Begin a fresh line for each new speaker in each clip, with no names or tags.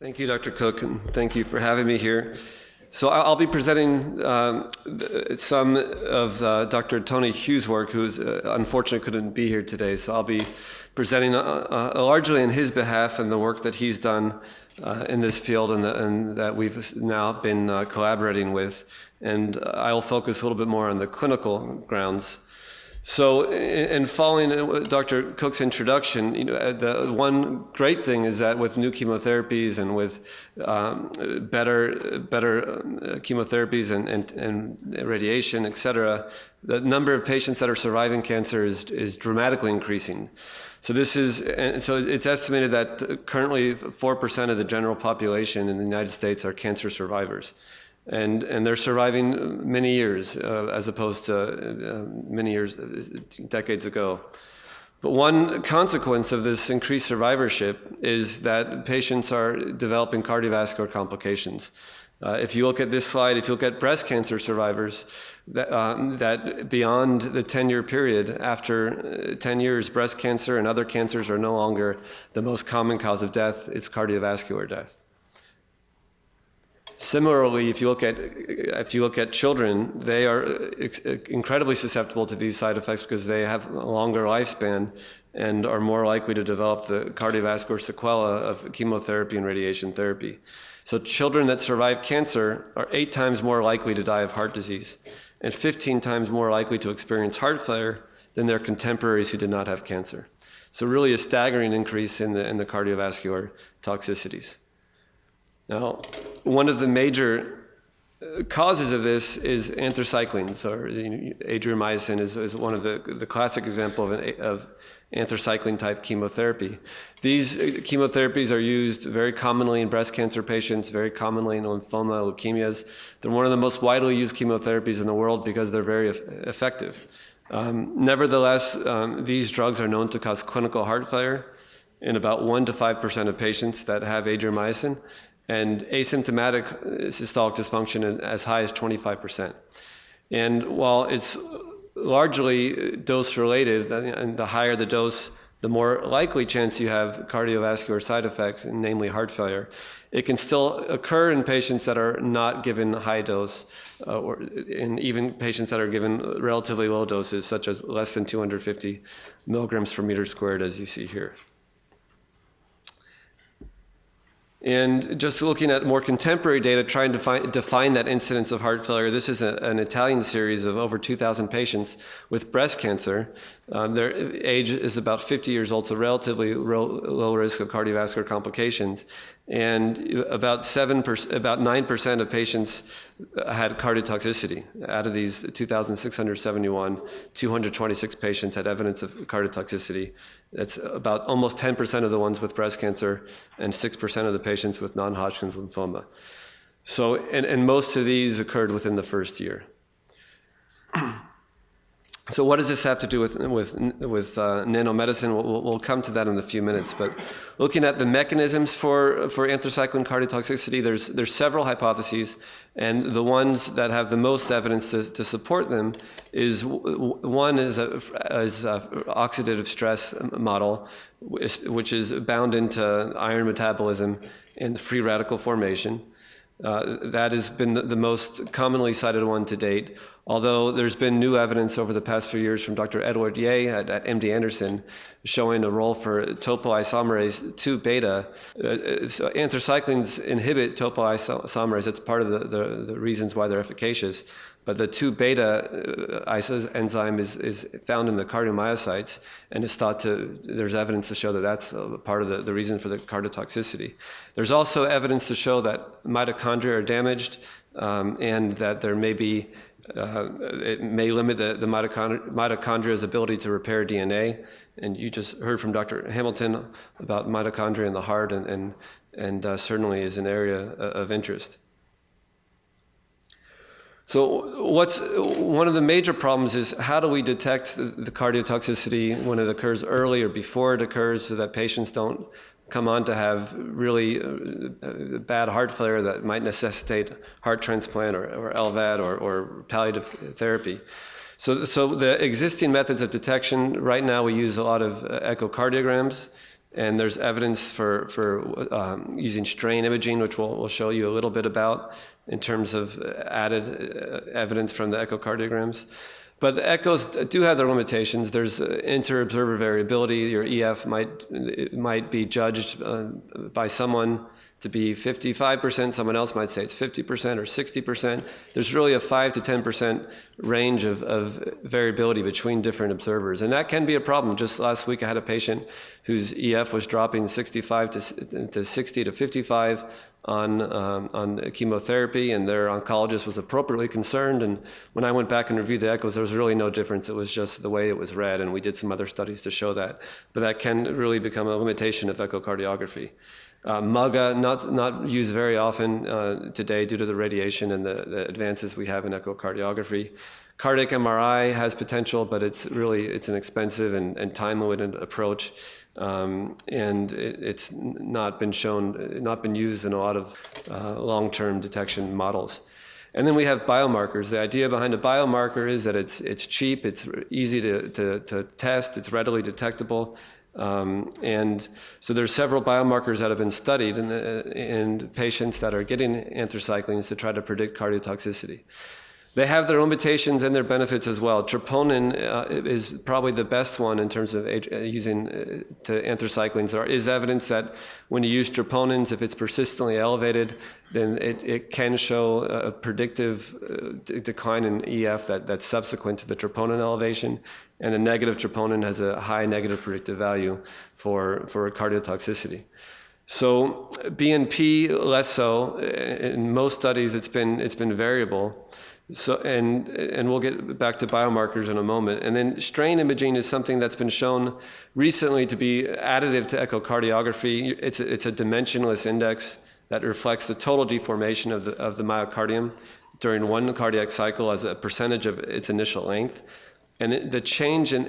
Thank you, Dr. Cook, and thank you for having me here. So I'll be presenting some of Dr. Tony Hughes' work, who's unfortunately couldn't be here today. So I'll be presenting largely on his behalf and the work that he's done in this field and that we've now been collaborating with. And I'll focus a little bit more on the clinical grounds. So, in following Dr. Cook's introduction, the one great thing is that with new chemotherapies and with better chemotherapies and radiation, et cetera, the number of patients that are surviving cancer is dramatically increasing. So it's estimated that currently 4% of the general population in the United States are cancer survivors. And they're surviving many years as opposed to many years, decades ago. But one consequence of this increased survivorship is that patients are developing cardiovascular complications. If you look at this slide, if you look at breast cancer survivors, that beyond the 10-year period, after 10 years, breast cancer and other cancers are no longer the most common cause of death, it's cardiovascular death. Similarly, if you look at children, they are incredibly susceptible to these side effects because they have a longer lifespan and are more likely to develop the cardiovascular sequelae of chemotherapy and radiation therapy. So children that survive cancer are 8 times more likely to die of heart disease and 15 times more likely to experience heart failure than their contemporaries who did not have cancer. So really a staggering increase in the cardiovascular toxicities. Now, one of the major causes of this is anthracyclines, or adriamycin is one of the classic example of anthracycline type chemotherapy. These chemotherapies are used very commonly in breast cancer patients, very commonly in lymphoma, leukemias. They're one of the most widely used chemotherapies in the world because they're very effective. Nevertheless, these drugs are known to cause clinical heart failure in about 1 to 5% of patients that have adriamycin, and asymptomatic systolic dysfunction as high as 25%. And while it's largely dose-related, and the higher the dose, the more likely chance you have cardiovascular side effects, namely heart failure, it can still occur in patients that are not given high dose, or in even patients that are given relatively low doses, such as less than 250 milligrams per meter squared, as you see here. And just looking at more contemporary data, trying to define that incidence of heart failure, this is an Italian series of over 2,000 patients with breast cancer. Their age is about 50 years old, so relatively low risk of cardiovascular complications. And about 9% of patients had cardiotoxicity. Out of these 2,671, 226 patients had evidence of cardiotoxicity. That's about almost 10% of the ones with breast cancer and 6% of the patients with non-Hodgkin's lymphoma. So, and most of these occurred within the first year. So what does this have to do with nanomedicine? We'll come to that in a few minutes. But looking at the mechanisms for anthracycline cardiotoxicity, there's several hypotheses, and the ones that have the most evidence to support them is one is a oxidative stress model, which is bound into iron metabolism and free radical formation. That has been the most commonly cited one to date, although there's been new evidence over the past few years from Dr. Edward Ye at MD Anderson showing a role for topoisomerase 2 beta. So anthracyclines inhibit topoisomerase. That's part of the reasons why they're efficacious. But the 2 beta enzyme is found in the cardiomyocytes, and it's there's evidence to show that that's part of the reason for the cardiotoxicity. There's also evidence to show that mitochondria are damaged, and that there may be, it may limit the mitochondria's ability to repair DNA. And you just heard from Dr. Hamilton about mitochondria in the heart, and certainly is an area of interest. So one of the major problems is how do we detect the cardiotoxicity when it occurs early or before it occurs so that patients don't come on to have really bad heart failure that might necessitate heart transplant or LVAD or palliative therapy. So the existing methods of detection, right now we use a lot of echocardiograms And there's evidence for using strain imaging, which we'll show you a little bit about in terms of added evidence from the echocardiograms. But the echoes do have their limitations. There's inter-observer variability. Your EF might be judged by someone to be 55%. Someone else might say it's 50% or 60%. There's really a 5 to 10% range of variability between different observers. And that can be a problem. Just last week I had a patient whose EF was dropping 65 to 60 to 55 on chemotherapy, and their oncologist was appropriately concerned. And when I went back and reviewed the echoes, there was really no difference. It was just the way it was read, and we did some other studies to show that. But that can really become a limitation of echocardiography. MUGA, not used very often today due to the radiation and the advances we have in echocardiography. Cardiac MRI has potential, but it's an expensive and time-limited approach. And it's not been used in a lot of long-term detection models. And then we have biomarkers. The idea behind a biomarker is that it's cheap, it's easy to test, it's readily detectable. And so there's several biomarkers that have been studied in patients that are getting anthracyclines to try to predict cardiotoxicity. They have their limitations and their benefits as well. Troponin is probably the best one in terms of using to anthracyclines. There is evidence that when you use troponins, if it's persistently elevated, then it can show a predictive decline in EF that's subsequent to the troponin elevation. And the negative troponin has a high negative predictive value for cardiotoxicity. So BNP less so. In most studies, it's been variable. So and we'll get back to biomarkers in a moment. And then strain imaging is something that's been shown recently to be additive to echocardiography. It's a dimensionless index that reflects the total deformation of the myocardium during one cardiac cycle as a percentage of its initial length. And the change in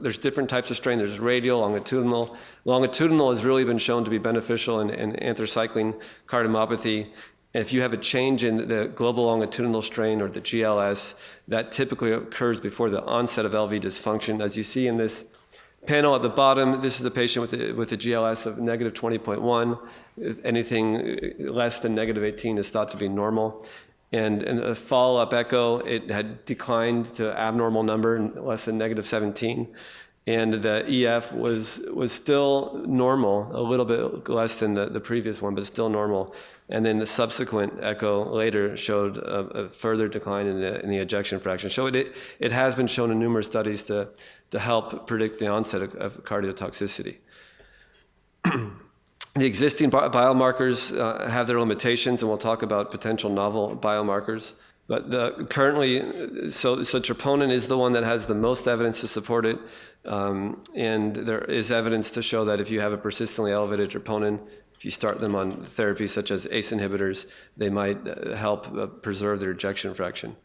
there's different types of strain. There's radial, longitudinal. Longitudinal has really been shown to be beneficial in anthracycline cardiomyopathy. If you have a change in the global longitudinal strain or the GLS, that typically occurs before the onset of LV dysfunction. As you see in this panel at the bottom, this is the patient with a GLS of negative 20.1. Anything less than negative 18 is thought to be normal. And in a follow-up echo, it had declined to abnormal number, less than negative 17. And the EF was still normal, a little bit less than the previous one, but still normal. And then the subsequent echo later showed a further decline in the ejection fraction. So it has been shown in numerous studies to help predict the onset of cardiotoxicity. The existing biomarkers have their limitations, and we'll talk about potential novel biomarkers. But currently, so troponin is the one that has the most evidence to support it, and there is evidence to show that if you have a persistently elevated troponin, if you start them on therapies such as ACE inhibitors, they might help preserve their ejection fraction.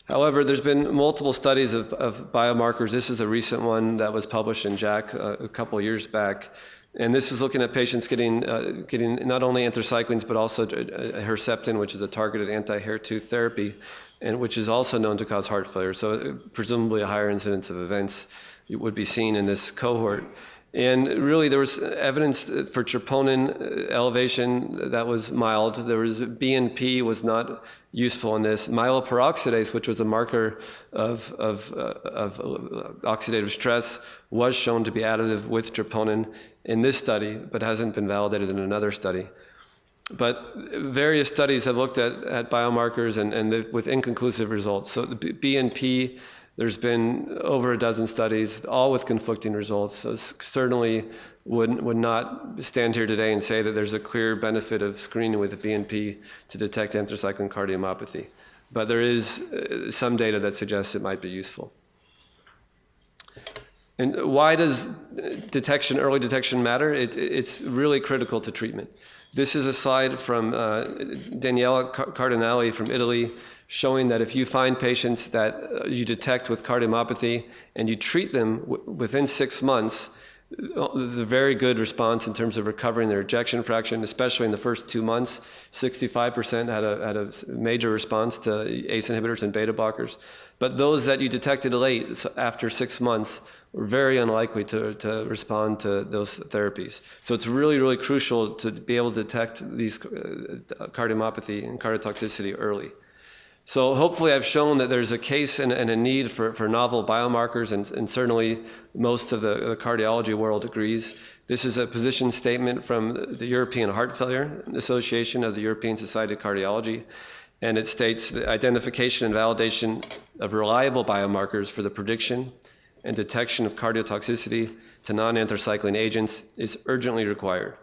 However, there's been multiple studies of biomarkers. This is a recent one that was published in JACC a couple years back. And this is looking at patients getting not only anthracyclines, but also Herceptin, which is a targeted anti-HER2 therapy, and which is also known to cause heart failure. So presumably a higher incidence of events would be seen in this cohort. And really there was evidence for troponin elevation that was mild. There was BNP was not useful in this. Myeloperoxidase, which was a marker of oxidative stress, was shown to be additive with troponin in this study, but hasn't been validated in another study. But various studies have looked at biomarkers and with inconclusive results. So the BNP, there's been over a dozen studies, all with conflicting results. So certainly would not stand here today and say that there's a clear benefit of screening with the BNP to detect anthracycline cardiomyopathy. But there is some data that suggests it might be useful. And why does early detection matter? It's really critical to treatment. This is a slide from Daniela Cardinali from Italy, showing that if you find patients that you detect with cardiomyopathy and you treat them within 6 months, the very good response in terms of recovering their ejection fraction, especially in the first 2 months. 65% had a major response to ACE inhibitors and beta blockers. But those that you detected late, so after 6 months, were very unlikely to respond to those therapies. So it's really, really crucial to be able to detect these cardiomyopathy and cardiotoxicity early. So hopefully I've shown that there's a case and a need for novel biomarkers, and certainly most of the cardiology world agrees. This is a position statement from the European Heart Failure Association of the European Society of Cardiology, and it states the identification and validation of reliable biomarkers for the prediction and detection of cardiotoxicity to non-anthracycline agents is urgently required.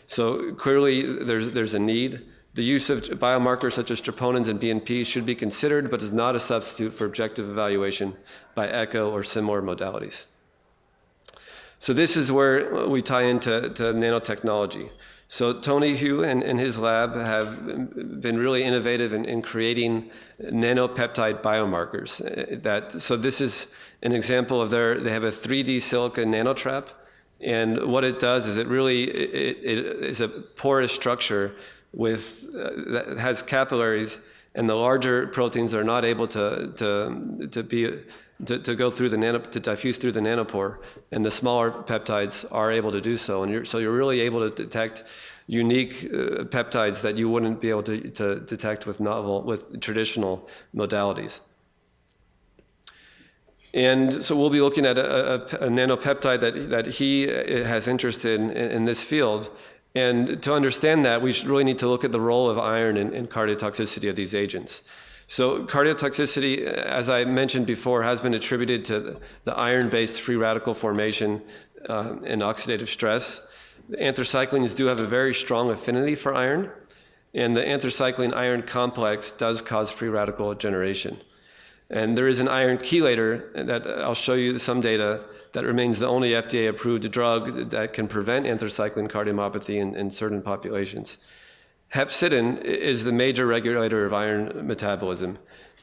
So clearly there's a need. The use of biomarkers such as troponins and BNP should be considered, but is not a substitute for objective evaluation by echo or similar modalities. So this is where we tie into nanotechnology. So Tony Hu and his lab have been really innovative in creating nanopeptide biomarkers. So this is an example of they have a 3D silica nanotrap, and what it does is it is a porous structure that has capillaries, and the larger proteins are not able to go through to diffuse through the nanopore, and the smaller peptides are able to do so. And so you're really able to detect unique peptides that you wouldn't be able to detect with traditional modalities. And so we'll be looking at a nanopeptide that he has interest in this field. And to understand that, we really need to look at the role of iron in cardiotoxicity of these agents. So cardiotoxicity, as I mentioned before, has been attributed to the iron-based free radical formation and oxidative stress. The anthracyclines do have a very strong affinity for iron, and the anthracycline iron complex does cause free radical generation. And there is an iron chelator that I'll show you some data that remains the only FDA-approved drug that can prevent anthracycline cardiomyopathy in certain populations. Hepcidin is the major regulator of iron metabolism.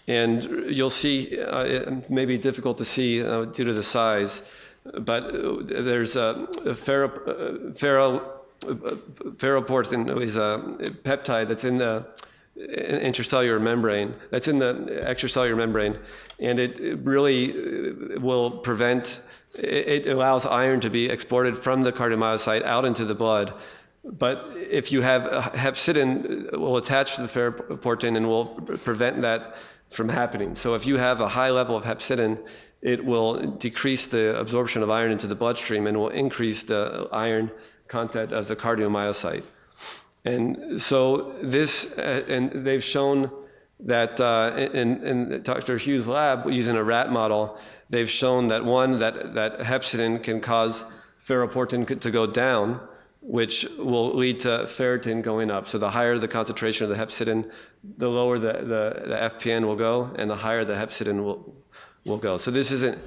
And you'll see, it may be difficult to see due to the size, but there's a ferroportin is a peptide that's in the intracellular membrane, that's in the extracellular membrane, and it really will prevent, it allows iron to be exported from the cardiomyocyte out into the blood. But if you have hepcidin, it will attach to the ferroportin and will prevent that from happening. So if you have a high level of hepcidin, it will decrease the absorption of iron into the bloodstream and will increase the iron content of the cardiomyocyte. And so and they've shown that in Dr. Hughes' lab, using a rat model, they've shown that that hepcidin can cause ferroportin to go down, which will lead to ferritin going up. So the higher the concentration of the hepcidin, the lower the FPN will go, and the higher the hepcidin will go. So this isn't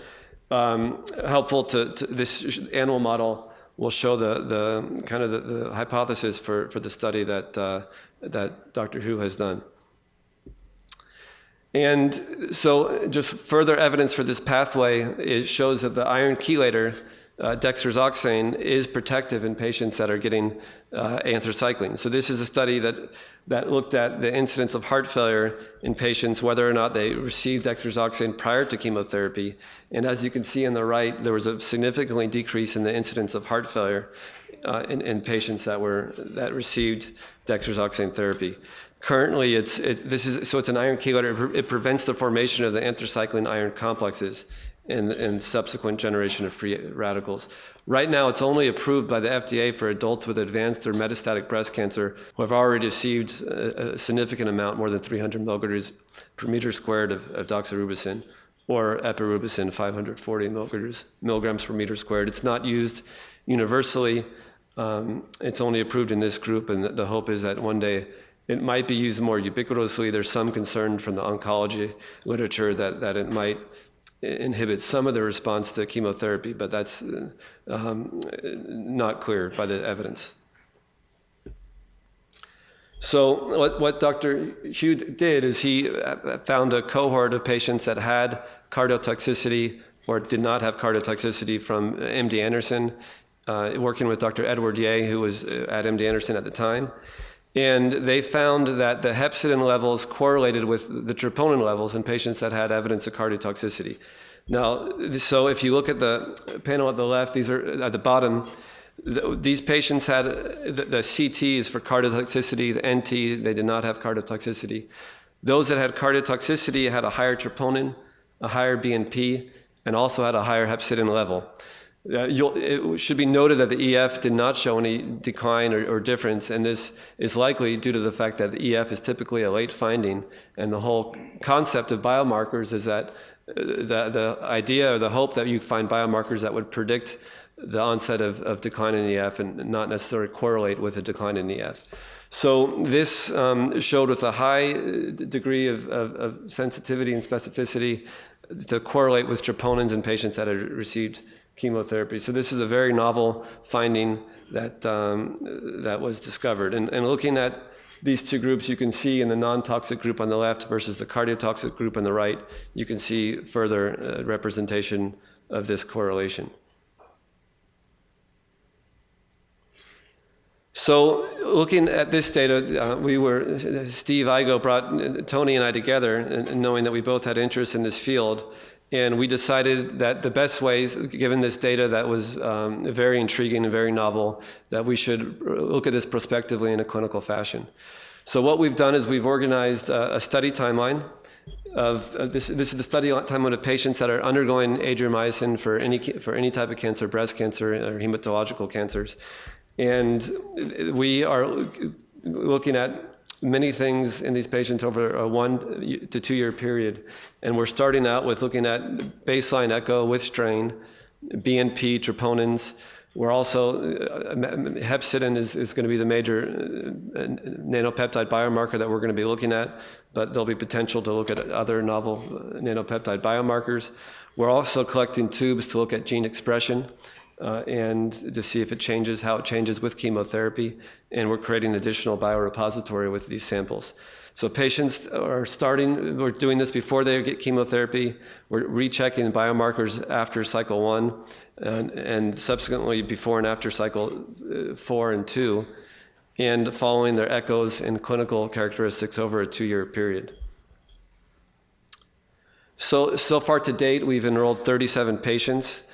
helpful to this animal model. Will show the kind of the hypothesis for the study that Dr. Hu has done. And so just further evidence for this pathway, it shows that the iron chelator, dexrazoxane, is protective in patients that are getting anthracycline. So this is a study that looked at the incidence of heart failure in patients, whether or not they received dexrazoxane prior to chemotherapy. And as you can see on the right, there was a significantly decrease in the incidence of heart failure in patients that received dexrazoxane therapy. Currently, it's an iron chelator. It prevents the formation of the anthracycline iron complexes and subsequent generation of free radicals. Right now, it's only approved by the FDA for adults with advanced or metastatic breast cancer who have already received a significant amount, more than 300 milligrams per meter squared of doxorubicin, or epirubicin, 540 milligrams per meter squared. It's not used universally. It's only approved in this group, and the hope is that one day it might be used more ubiquitously. There's some concern from the oncology literature that it might inhibit some of the response to chemotherapy, but that's not clear by the evidence. So what Dr. Hu did is he found a cohort of patients that had cardiotoxicity or did not have cardiotoxicity from MD Anderson, working with Dr. Edward Ye, who was at MD Anderson at the time. And they found that the hepcidin levels correlated with the troponin levels in patients that had evidence of cardiotoxicity. Now, so if you look at the panel at the left, these are at the bottom, these patients had the CTs for cardiotoxicity, the NT, they did not have cardiotoxicity. Those that had cardiotoxicity had a higher troponin, a higher BNP, and also had a higher hepcidin level. It should be noted that the EF did not show any decline or difference, and this is likely due to the fact that the EF is typically a late finding, and the whole concept of biomarkers is that the idea or the hope that you find biomarkers that would predict the onset of decline in EF and not necessarily correlate with a decline in EF. So this showed with a high degree of sensitivity and specificity to correlate with troponins in patients that had received chemotherapy. So this is a very novel finding that that was discovered. And looking at these two groups, you can see in the non-toxic group on the left versus the cardiotoxic group on the right, you can see further representation of this correlation. So looking at this data, Steve Igo brought Tony and I together, and knowing that we both had interest in this field, and we decided that the best ways, given this data that was very intriguing and very novel, that we should look at this prospectively in a clinical fashion. So what we've done is we've organized a study timeline of this is the study timeline of patients that are undergoing adriamycin for any type of cancer, breast cancer or hematological cancers. And we are looking at many things in these patients over a 1 to 2 year period. And we're starting out with looking at baseline echo with strain, BNP, troponins. We're also, hepcidin is going to be the major nanopeptide biomarker that we're going to be looking at, but there'll be potential to look at other novel nanopeptide biomarkers. We're also collecting tubes to look at gene expression. And to see if it changes, how it changes with chemotherapy, and we're creating an additional biorepository with these samples. So patients are we're doing this before they get chemotherapy, we're rechecking biomarkers after cycle 1, and subsequently before and after cycle 4 and 2, and following their echoes and clinical characteristics over a 2 year period. So far to date, we've enrolled 37 patients.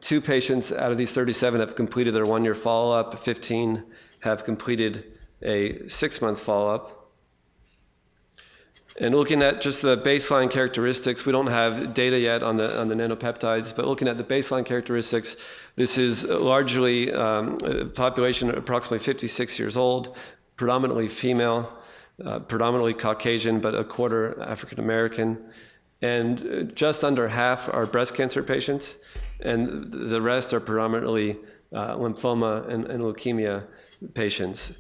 2 patients out of these 37 have completed their 1 year follow-up. 15 have completed a 6-month follow-up. And looking at just the baseline characteristics, we don't have data yet on the nanopeptides, but looking at the baseline characteristics, this is largely a population approximately 56 years old, predominantly female, predominantly Caucasian, but a quarter African American. And just under half are breast cancer patients, and the rest are predominantly lymphoma and leukemia patients.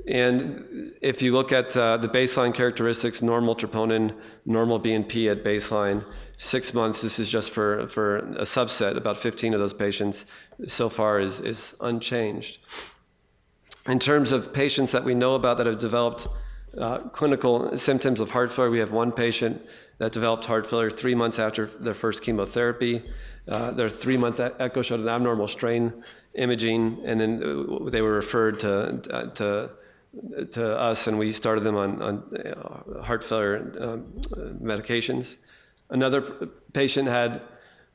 And if you look at the baseline characteristics, normal troponin, normal BNP at baseline, 6 months, this is just for a subset, about 15 of those patients, so far is unchanged. In terms of patients that we know about that have developed clinical symptoms of heart failure, we have 1 patient that developed heart failure 3 months after their first chemotherapy. Their 3-month echo showed an abnormal strain imaging, and then they were referred to us, and we started them on heart failure medications. Another patient had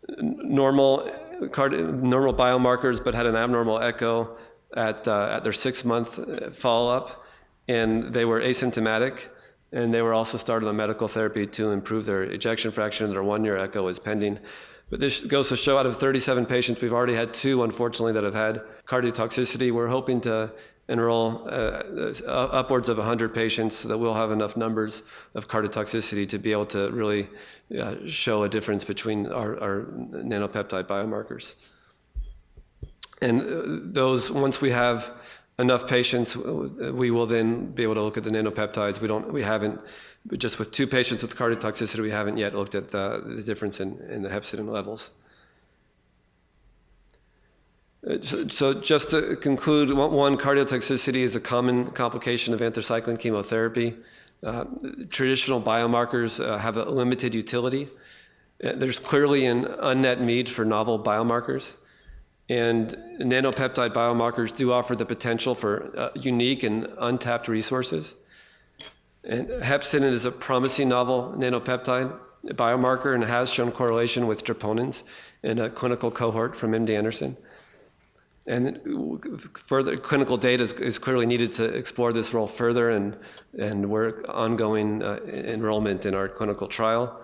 normal biomarkers, but had an abnormal echo at their 6-month follow-up, and they were asymptomatic, and they were also started on medical therapy to improve their ejection fraction, and their 1 year echo is pending. But this goes to show out of 37 patients, we've already had 2, unfortunately, that have had cardiotoxicity. We're hoping to enroll upwards of 100 patients so that we'll have enough numbers of cardiotoxicity to be able to really show a difference between our nanopeptide biomarkers. And those, once we have enough patients, we will then be able to look at the nanopeptides. We haven't, just with 2 patients with cardiotoxicity, we haven't yet looked at the difference in the hepcidin levels. So just to conclude, 1, cardiotoxicity is a common complication of anthracycline chemotherapy. Traditional biomarkers have a limited utility. There's clearly an unmet need for novel biomarkers. And nanopeptide biomarkers do offer the potential for unique and untapped resources. And hepcidin is a promising novel nanopeptide biomarker and has shown correlation with troponins in a clinical cohort from MD Anderson. And further clinical data is clearly needed to explore this role further, and we're ongoing enrollment in our clinical trial.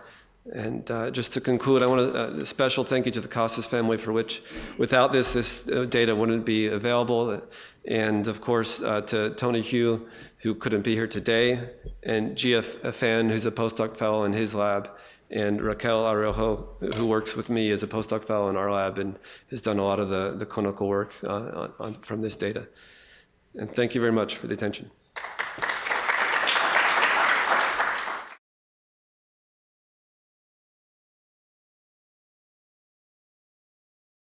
And just to conclude, I want a special thank you to the Kostas family, for which without this data wouldn't be available. And of course, to Tony Hugh, who couldn't be here today, and Gia Fan, who's a postdoc fellow in his lab, and Raquel Araujo, who works with me as a postdoc fellow in our lab and has done a lot of the clinical work from this data. And thank you very much for the attention.